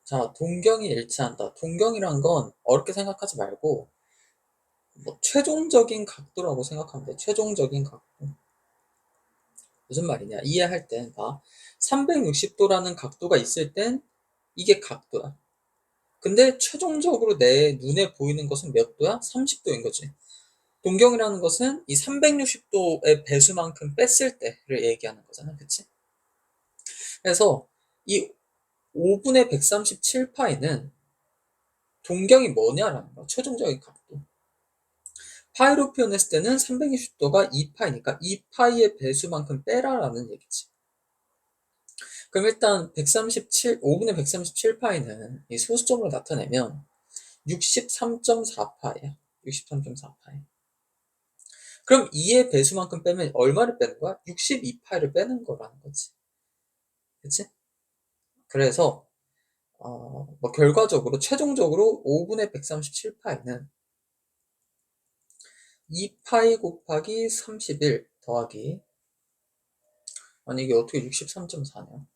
자, 동경이 일치한다. 동경이란 건 어렵게 생각하지 말고 뭐 최종적인 각도라고 생각하면 돼. 최종적인 각도. 무슨 말이냐? 이해할 땐 봐. 360도라는 각도가 있을 땐 이게 각도야. 근데 최종적으로 내 눈에 보이는 것은 몇 도야? 30도인 거지. 동경이라는 것은 이 360도의 배수만큼 뺐을 때를 얘기하는 거잖아. 그치? 그래서 이 5분의 137파이는 동경이 뭐냐라는 거야. 최종적인 각도. 파이로 표현했을 때는 360도가 2파이니까 2파이의 배수만큼 빼라라는 얘기지. 그럼 일단 5분의 137파이는 이 소수점으로 나타내면 63.4파이야. 63.4파이. 그럼 2의 배수만큼 빼면 얼마를 빼는 거야? 62파이를 빼는 거라는 거지. 그치? 그래서 뭐 결과적으로 최종적으로 5분의 137파이는 2파이 곱하기 31 더하기 아니 이게 어떻게 63.4냐?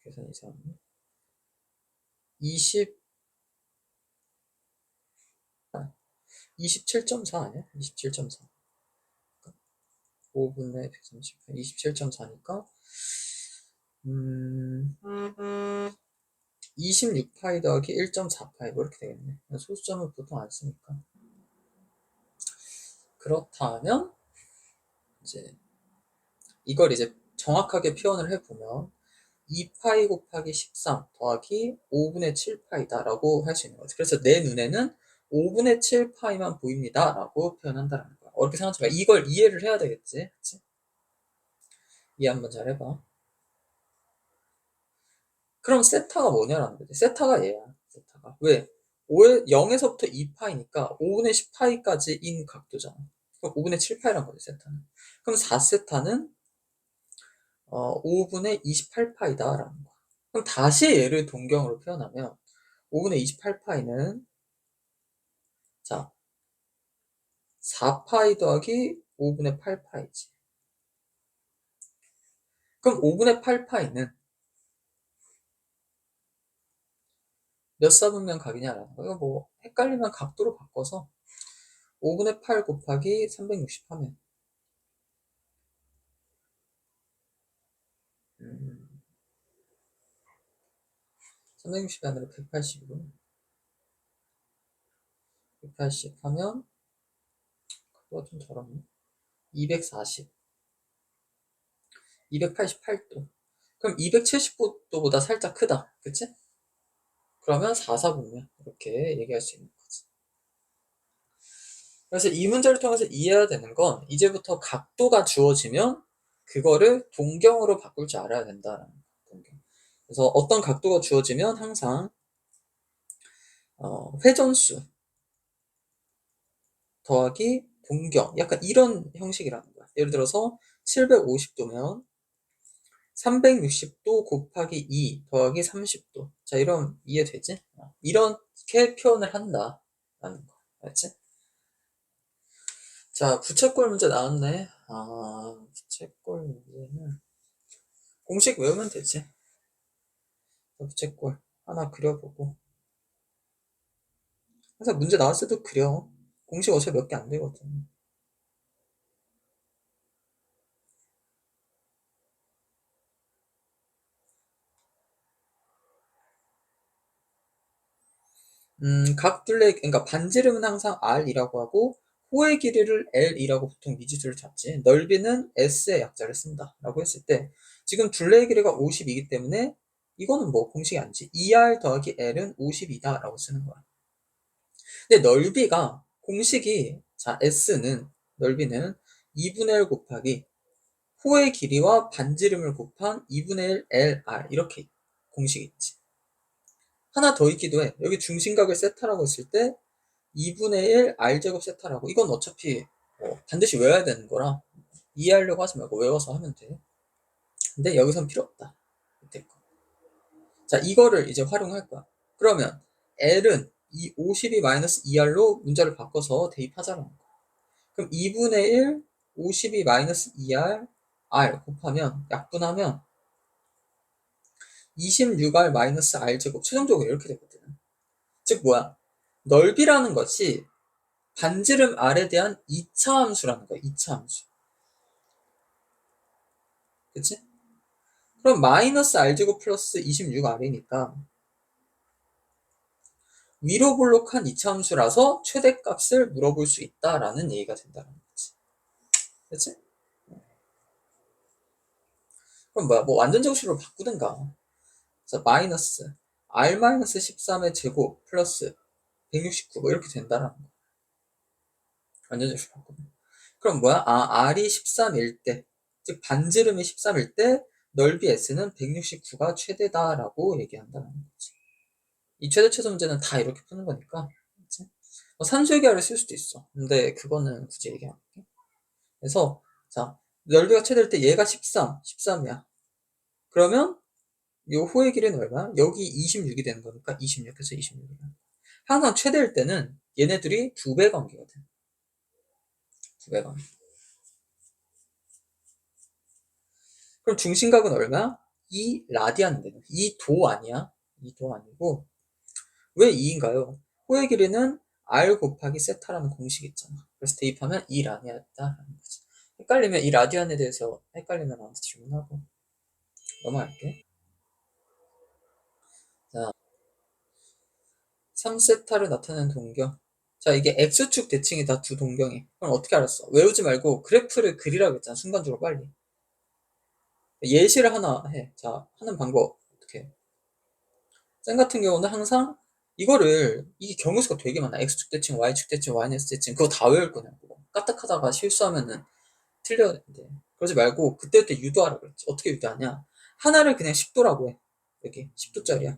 계산이 이상하네. 27.4 아니야? 27.4. 5분의 130, 27.4니까 26파이 더하기 1.4파이 뭐 이렇게 되겠네. 소수점을 보통 안 쓰니까. 그렇다면 이제 이걸 이제 정확하게 표현을 해보면 2파이 곱하기 13 더하기 5분의 7파이다 라고 할 수 있는 거지. 그래서 내 눈에는 5분의 7파이만 보입니다 라고 표현한다는 거야. 어렵게 생각하지 마. 이걸 이해를 해야 되겠지. 그치? 이해 한번 잘 해봐. 그럼 세타가 뭐냐라는 거지. 세타가 얘야. 세타가. 왜? 0에서부터 2파이니까 5분의 10파이까지인 각도잖아. 그럼 5분의 7파이란 거지, 세타는. 그럼 4세타는 5분의 28파이다라는 거야. 그럼 다시 얘를 동경으로 표현하면 5분의 28파이는 자 4파이 더하기 5분의 8파이지. 그럼 5분의 8파이는 몇 사분면 각이냐라는 거예요. 뭐 헷갈리면 각도로 바꿔서 5분의 8 곱하기 360 하면 360이 아니라 180이고 180 하면 각도가 좀 덜었네. 240 288도. 그럼 270도보다 살짝 크다. 그치? 그러면 4사분면 이렇게 얘기할 수 있는 거지. 그래서 이 문제를 통해서 이해해야 되는 건 이제부터 각도가 주어지면 그거를 동경으로 바꿀 줄 알아야 된다라는 거야. 동경. 그래서 어떤 각도가 주어지면 항상 회전수 더하기 동경 약간 이런 형식이라는 거야. 예를 들어서 750도면 360도 곱하기 2 더하기 30도. 자, 이런 이해되지? 이렇게 표현을 한다라는 거. 알지? 자, 부채꼴 문제 나왔네. 부채꼴 문제는 공식 외우면 되지. 부채꼴 하나 그려보고. 그래서 문제 나왔을 때도 그려. 공식 어차피 몇 개 안 되거든. 각 둘레, 그러니까 반지름은 항상 R이라고 하고, 호의 길이를 L이라고 보통 미지수를 잡지. 넓이는 S의 약자를 쓴다. 라고 했을 때, 지금 둘레의 길이가 50이기 때문에, 이거는 뭐 공식이 아니지. 2R 더하기 L은 50이다. 라고 쓰는 거야. 근데 넓이가, 공식이, 자, S는, 넓이는 2분의 1 곱하기, 호의 길이와 반지름을 곱한 2분의 1 LR. 이렇게 공식이 있지. 하나 더 있기도 해. 여기 중심각을 세타라고 했을 때 2분의 1 R제곱 세타라고. 이건 어차피 반드시 외워야 되는 거라 이해하려고 하지 말고 외워서 하면 돼. 근데 여기선 필요 없다. 밑에 거. 자, 이거를 이제 활용할 거야. 그러면 L은 이 52 마이너스 2R로 문자를 바꿔서 대입하자는 거야. 그럼 2분의 1 52 마이너스 2R R 곱하면 약분하면 26R 마이너스 R 제곱 최종적으로 이렇게 되거든. 즉 뭐야? 넓이라는 것이 반지름 R에 대한 2차 함수라는 거야. 2차 함수. 그치? 그럼 마이너스 R제곱 플러스 26R이니까 위로 볼록한 2차 함수라서 최대값을 물어볼 수 있다라는 얘기가 된다는 거지. 그치? 그럼 뭐야? 뭐 완전 정식으로 바꾸든가. 그래서 마이너스 R 마이너스 13의 제곱 플러스 169 뭐 이렇게 된다라는 거. 완전 정식 바꾸면. 그럼 뭐야? R이 13일 때, 즉 반지름이 13일 때 넓이 S는 169가 최대다라고 얘기한다는 거지. 이 최대 최소 문제는 다 이렇게 푸는 거니까. 그치? 뭐 산술계열을 쓸 수도 있어. 근데 그거는 굳이 얘기 안 할게. 그래서 자, 넓이가 최대일 때 얘가 13이야. 그러면 요 호의 길이는 얼마야? 여기 26이 되는 거니까 26에서 26이야. 항상 최대일 때는 얘네들이 2배 관계거든. 2배 관계. 그럼 중심각은 얼마야? 2 라디안 되는. 2도 아니야. 2도 아니고 왜 2인가요? 호의 길이는 r 곱하기 세타라는 공식이 있잖아. 그래서 대입하면 2 라디안이었다라는 거지. 헷갈리면 이 라디안에 대해서 헷갈리면 나한테 질문하고 넘어갈게. 자, 3세타를 나타내는 동경. 자, 이게 x축 대칭이 다 두 동경이. 그럼 어떻게 알았어? 외우지 말고 그래프를 그리라고 했잖아. 순간적으로 빨리. 예시를 하나 해. 자, 하는 방법 어떻게 해? 쌤 같은 경우는 항상 이거를 이게 경우수가 되게 많아. x축 대칭, y축 대칭, yx 대칭 그거 다 외울 거냐고. 까딱하다가 실수하면은 틀렸는데 그러지 말고 그때부터 유도하라 그랬지. 어떻게 유도하냐? 하나를 그냥 10도라고 해. 여기 10도짜리야.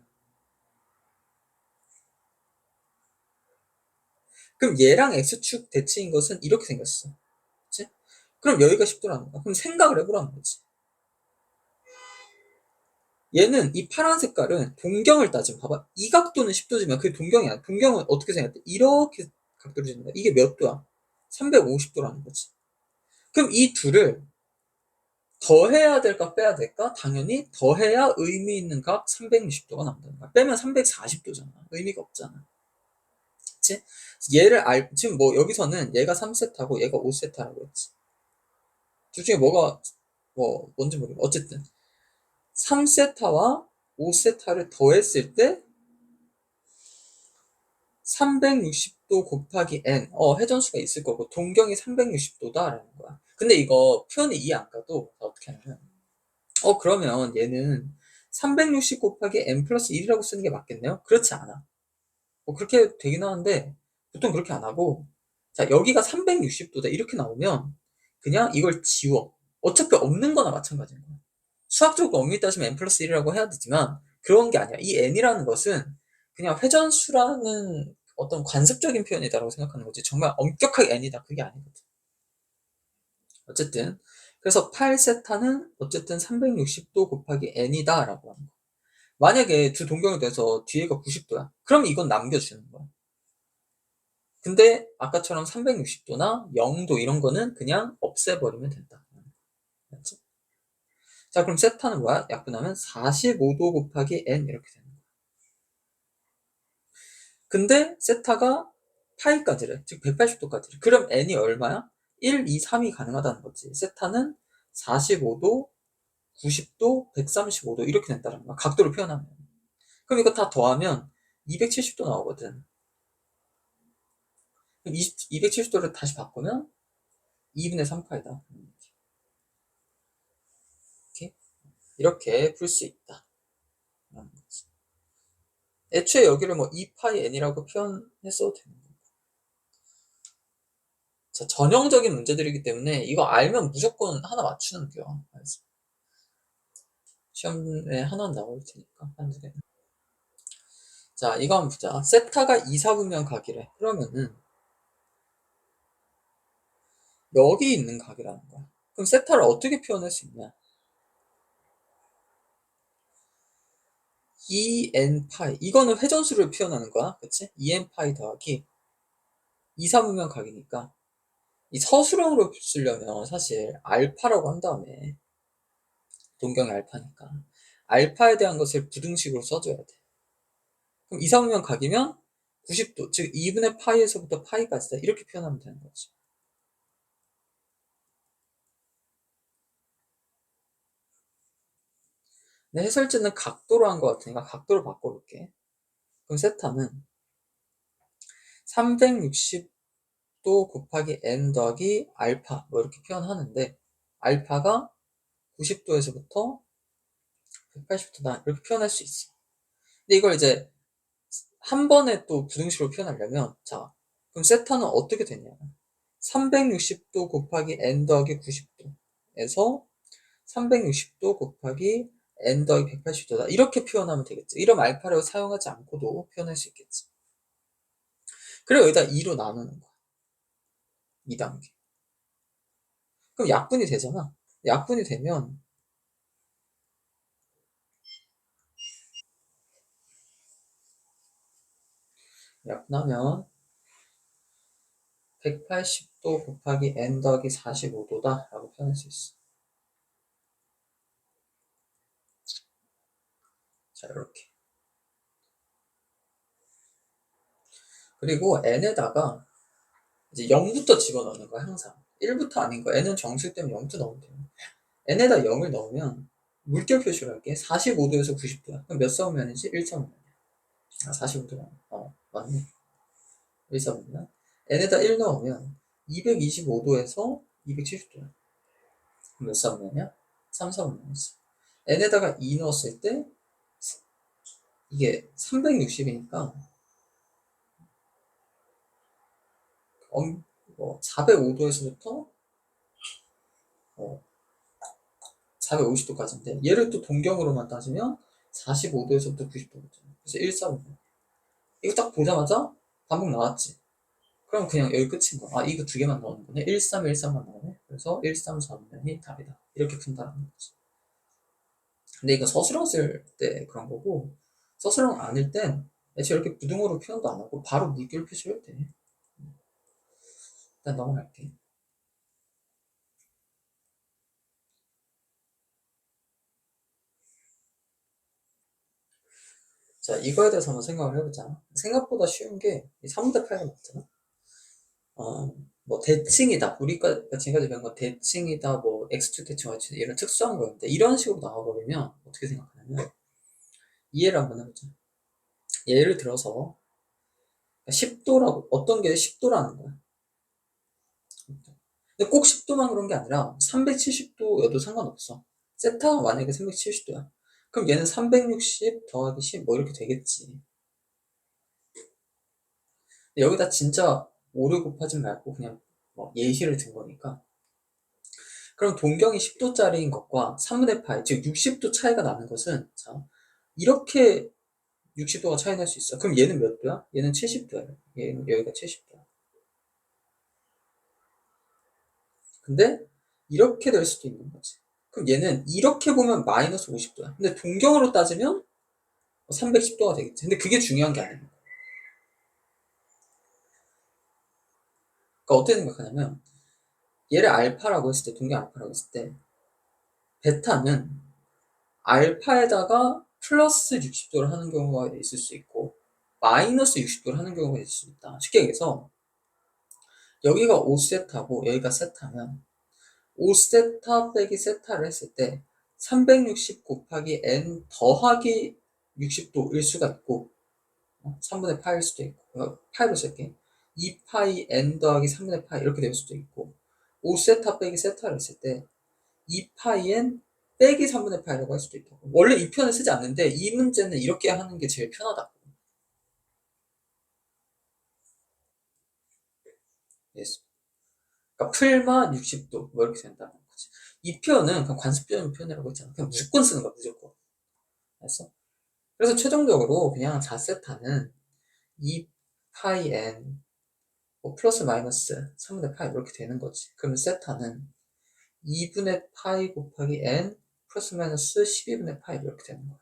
그럼 얘랑 x축 대칭인 것은 이렇게 생겼어. 그치? 그럼 여기가 10도라는 거야. 그럼 생각을 해보라는 거지. 얘는 이 파란 색깔은 동경을 따지면 봐봐. 이 각도는 10도지만 그게 동경이 아니야. 동경은 어떻게 생겼대? 이렇게 각도를 재는 거야. 이게 몇 도야? 350도라는 거지. 그럼 이 둘을 더해야 될까 빼야 될까? 당연히 더해야 의미 있는 각 360도가 나온다는 거야. 빼면 340도잖아. 의미가 없잖아. 그치? 지금 뭐 여기서는 얘가 3세타고 얘가 5세타라고 했지. 둘 중에 뭐가 뭔지 모르겠어. 어쨌든 3세타와 5세타를 더했을 때 360도 곱하기 n 회전수가 있을 거고 동경이 360도다라는 거야. 근데 이거 표현이 이해 안 가도 어떻게 하냐면 그러면 얘는 360 곱하기 n 플러스 1이라고 쓰는 게 맞겠네요? 그렇지 않아. 그렇게 되긴 하는데 보통 그렇게 안 하고 자 여기가 360도다 이렇게 나오면 그냥 이걸 지워. 어차피 없는 거나 마찬가지인 거야. 수학적으로 엄밀히 따지면 n 플러스 1이라고 해야 되지만 그런 게 아니야. 이 n이라는 것은 그냥 회전수라는 어떤 관습적인 표현이다라고 생각하는 거지. 정말 엄격하게 n이다 그게 아니거든. 어쨌든 그래서 8세타는 어쨌든 360도 곱하기 n이다 라고 하는 거야. 만약에 두 동경이 돼서 뒤에가 90도야. 그럼 이건 남겨주는 거야. 근데 아까처럼 360도나 0도 이런 거는 그냥 없애버리면 된다. 맞지? 자 그럼 세타는 뭐야? 약분하면 45도 곱하기 n 이렇게 되는 거야. 근데 세타가 파이까지래. 즉 180도까지래. 그럼 n이 얼마야? 1, 2, 3이 가능하다는 거지. 세타는 45도, 90도, 135도 이렇게 된다는 거야. 각도를 표현하면. 그럼 이거 다 더하면 270도 나오거든. 그럼 270도를 다시 바꾸면 2분의 3파이다. 이렇게 풀 수 있다. 애초에 여기를 뭐 2파이 n이라고 표현했어도 되는 거야. 자, 전형적인 문제들이기 때문에 이거 알면 무조건 하나 맞추는 거야. 시험에 하나 나올 테니까. 자, 이거 한번 보자. 세타가 2, 4분면 각이래. 그러면은 여기 있는 각이라는 거야. 그럼 세타를 어떻게 표현할 수 있냐? 2n 파이. 이거는 회전수를 표현하는 거야. 그치? 2n 파이 더하기 2, 4분면 각이니까 이 서술형으로 쓰려면 사실 알파라고 한 다음에 동경이 알파니까 알파에 대한 것을 부등식으로 써줘야 돼. 그럼 이상면 각이면 90도, 즉 2분의 파이에서부터 파이까지다. 이렇게 표현하면 되는 거지. 근데 해설지는 각도로 한 것 같으니까 각도를 바꿔볼게. 그럼 세타는 360도 곱하기 n 더하기 알파 뭐 이렇게 표현하는데 알파가 90도에서부터 180도다 이렇게 표현할 수 있어. 근데 이걸 이제 한 번에 또 부등식으로 표현하려면 자 그럼 세타는 어떻게 되냐 360도 곱하기 n 더하기 90도에서 360도 곱하기 n 더하기 180도다 이렇게 표현하면 되겠지. 이런 알파를 사용하지 않고도 표현할 수 있겠지. 그리고 여기다 2로 나누는 거야. 2단계. 그럼 약분이 되잖아. 약분이 되면 약분하면 180도 곱하기 n 더하기 45도다 라고 표현할 수 있어. 자 이렇게. 그리고 n에다가 이제 0부터 집어넣는 거야 항상. 1부터 아닌 거야. n은 정수 때문에 0부터 넣으면 돼요. n에다 0을 넣으면 물결 표시를 할게. 45도에서 90도야. 그럼 몇 사분면이지? 1사분면. 아 45도야. 맞네. 1사분면. n에다 1 넣으면 225도에서 270도야. 그럼 몇 사분면이야? 3사분면이지. n에다가 2 넣었을 때 이게 360이니까 405도에서부터 450도까지인데 얘를 또 동경으로만 따지면 45도에서부터 90도거든. 그래서 145. 이거 딱 보자마자 반복 나왔지. 그럼 그냥 여기 끝인 거야. 아 이거 두 개만 나오는 거네. 1313만 나오네. 그래서 134면이 답이다. 이렇게 푼다는 거지. 근데 이거 서술형 쓸 때 그런 거고 서술형 아닐 땐 애초에 이렇게 부등호로 표현도 안 하고 바로 물결 표시해도 돼. 일단 넘어갈게. 자 이거에 대해서 한번 생각을 해보자. 생각보다 쉬운 게 3분의 8가 맞잖아. 뭐 대칭이다. 우리가 지금까지 배운 건 대칭이다, 뭐 x2 대칭, y2 이런 특수한 거였는데 이런 식으로 나와버리면 어떻게 생각하냐면 이해를 한번 해보자. 예를 들어서 10도라고 어떤 게 10도라는 거야. 근데 꼭 10도만 그런 게 아니라 370도여도 상관없어. 세타가 만약에 370도야. 그럼 얘는 360 더하기 10 뭐 이렇게 되겠지. 여기다 진짜 5를 곱하지 말고 그냥 뭐 예시를 든 거니까 그럼 동경이 10도짜리인 것과 3분의 파이, 즉 60도 차이가 나는 것은 자 이렇게 60도가 차이 날 수 있어. 그럼 얘는 몇 도야? 얘는 70도야. 얘는 여기가 70도야. 근데 이렇게 될 수도 있는 거지. 그럼 얘는 이렇게 보면 마이너스 50도야. 근데 동경으로 따지면 310도가 되겠지. 근데 그게 중요한 게 아니야. 그러니까 어떻게 생각하냐면 얘를 알파라고 했을 때, 동경 알파라고 했을 때 베타는 알파에다가 플러스 60도를 하는 경우가 있을 수 있고 마이너스 60도를 하는 경우가 있을 수 있다. 쉽게 얘기해서 여기가 5세타고 여기가 세타면 5세타 빼기 세타를 했을 때 360 곱하기 n 더하기 60도일 수가 있고 3분의 파일 수도 있고 파이로 쓸게 2파이 n 더하기 3분의 파이 이렇게 될 수도 있고 5세타 빼기 세타를 했을 때 2파이 n 빼기 3분의 파이라고 할 수도 있고 원래 이 표현을 쓰지 않는데 이 문제는 이렇게 하는 게 제일 편하다. yes. 그러니까 풀마 60도 뭐 이렇게 된다는 거지. 이 표현은 그냥 관습적인 표현이라고 했잖아. 그냥 무조건 쓰는 거야 무조건. 알았어? 그래서 최종적으로 그냥 4세타는 2파이 n 뭐 플러스 마이너스 3분의 파이 이렇게 되는 거지. 그러면 세타는 2분의 파이 곱하기 n 플러스 마이너스 12분의 파이 이렇게 되는 거야.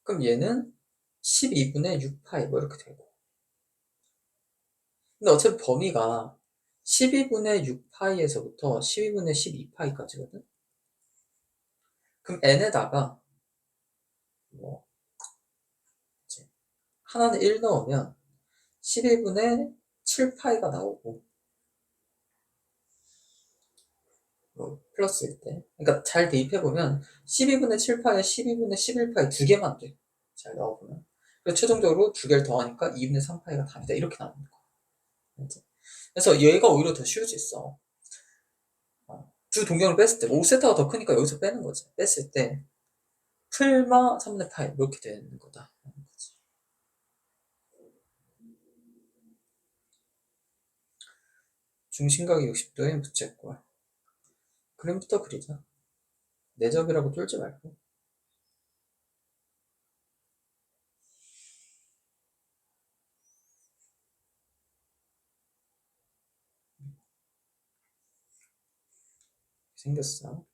그럼 얘는 12분의 6파이 뭐 이렇게 되고. 근데 어차피 범위가 12분의 6파이에서부터 12분의 12파이까지거든. 그럼 n에다가 뭐 이제 하나는 1 넣으면 12분의 7파이가 나오고 뭐 플러스일 때 그러니까 잘 대입해보면 12분의 7파이에 12분의 11파이 두 개만 돼. 잘 넣어보면 그래서 최종적으로 두 개를 더하니까 2분의 3파이가 답이다 이렇게 나오는 거야. 그래서 얘가 오히려 더 쉬울 수 있어. 두 동경을 뺐을 때 5세타가 더 크니까 여기서 빼는 거지. 뺐을 때 풀마 3분의 파이 이렇게 되는 거다. 중심각이 60도인 부채꼴. 그림부터 그리자. 내접이라고 쫄지 말고. 생겼어.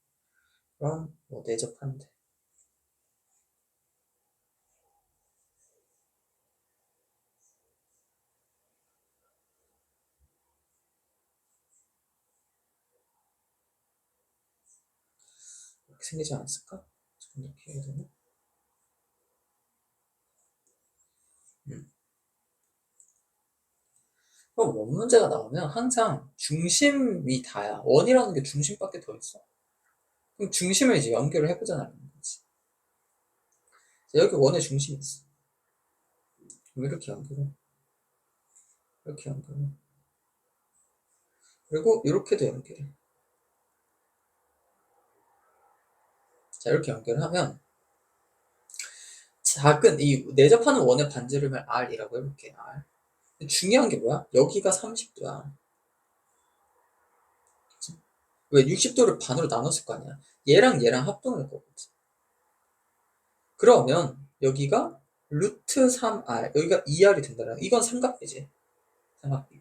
그럼 뭐 내접하면 돼. 이렇게 생기지 않았을까? 조금 이렇게 해야 되나? 그럼 원 문제가 나오면 항상 중심이 다야. 원이라는 게 중심밖에 더 있어. 그럼 중심을 이제 연결을 해보자는 거지. 여기 원의 중심이 있어. 그럼 이렇게 연결해. 이렇게 연결해. 그리고 이렇게도 연결해. 자, 이렇게 연결하면 작은 이 내접하는 원의 반지름을 R이라고 해볼게. R. 중요한 게 뭐야? 여기가 30도야. 왜 60도를 반으로 나눴을 거 아니야? 얘랑 얘랑 합동할 거거든. 그러면 여기가 루트 3R 여기가 2R이 된다는 이건 삼각비지. 삼각비.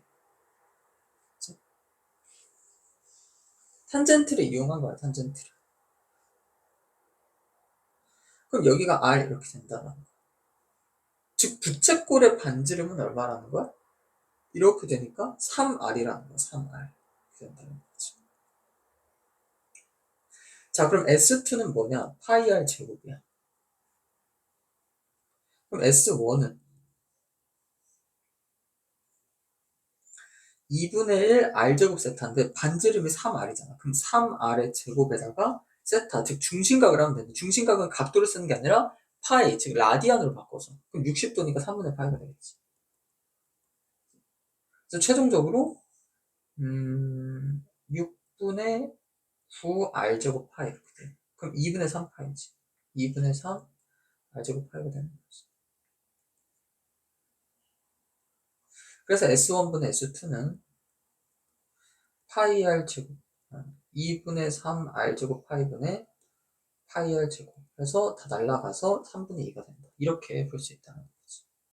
그치? 탄젠트를 이용한 거야. 탄젠트를. 그럼 여기가 R 이렇게 된다는 거야. 즉 부채꼴의 반지름은 얼마라는 거야? 이렇게 되니까 3R이라는 거야. 3R 이렇게 된다는 거지. 자 그럼 S2는 뭐냐? 파이 R 제곱이야. 그럼 S1은 2분의 1 R제곱 세타인데 반지름이 3R이잖아. 그럼 3R의 제곱에다가 세타, 즉 중심각을 하면 되는데 중심각은 각도를 쓰는 게 아니라 파이, 즉 라디안으로 바꿔서 그럼 60도니까 3분의 파이가 되겠지. 그래서 최종적으로 6분의 9 R제곱 파이 이렇게 돼. 그럼 2분의 3 파이지. 2분의 3 R제곱 파이가 되는 거지. 그래서 S1분의 S2는 파이 R 제곱 2분의 3 R 제곱 파이분의 파이 R 제곱 해서 다 날라가서 3분의 2가 된다. 이렇게 볼 수 있다는